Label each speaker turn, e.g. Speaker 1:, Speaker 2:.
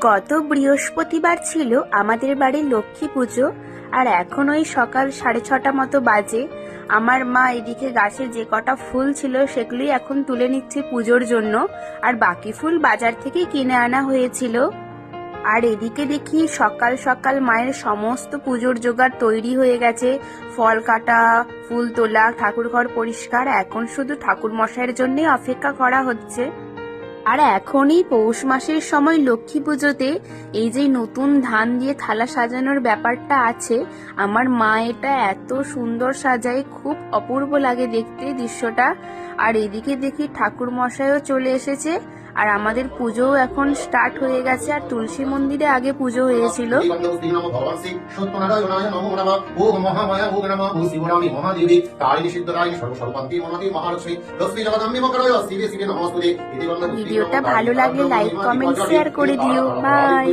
Speaker 1: গত বৃহস্পতিবার ছিল আমাদের বাড়ির লক্ষ্মী পুজো। আর এখন ওই সকাল 6:30 মতো বাজে। আমার মা এদিকে গাছে যে কটা ফুল ছিল সেগুলোই এখন তুলে নিচ্ছে পুজোর জন্য, আর বাকি ফুল বাজার থেকে কিনে আনা হয়েছিল। আর এদিকে দেখি সকাল সকাল মায়ের সমস্ত পুজোর জোগাড় তৈরি হয়ে গেছে। ফল কাটা, ফুল তোলা, ঠাকুর ঘর পরিষ্কার, এখন শুধু ঠাকুর মশাইয়ের জন্য অপেক্ষা করা হচ্ছে। আর এখনই পৌষ মাসের সময় লক্ষ্মী পুজোতে এই যে নতুন ধান দিয়ে থালা সাজানোর ব্যাপারটা আছে, আমার মা এটা এত সুন্দর সাজায়, খুব অপূর্ব লাগে দেখতে দৃশ্যটা। আর এদিকে দেখি ঠাকুর মশাইও চলে এসেছে, আর আমাদের পুজোও এখন স্টার্ট হয়ে গেছে। আর তুলসী মন্দিরে আগে পুজো হয়েছিল। ভিডিওটা ভালো লাগলে লাইক, কমেন্ট, শেয়ার করে দিও। বাই।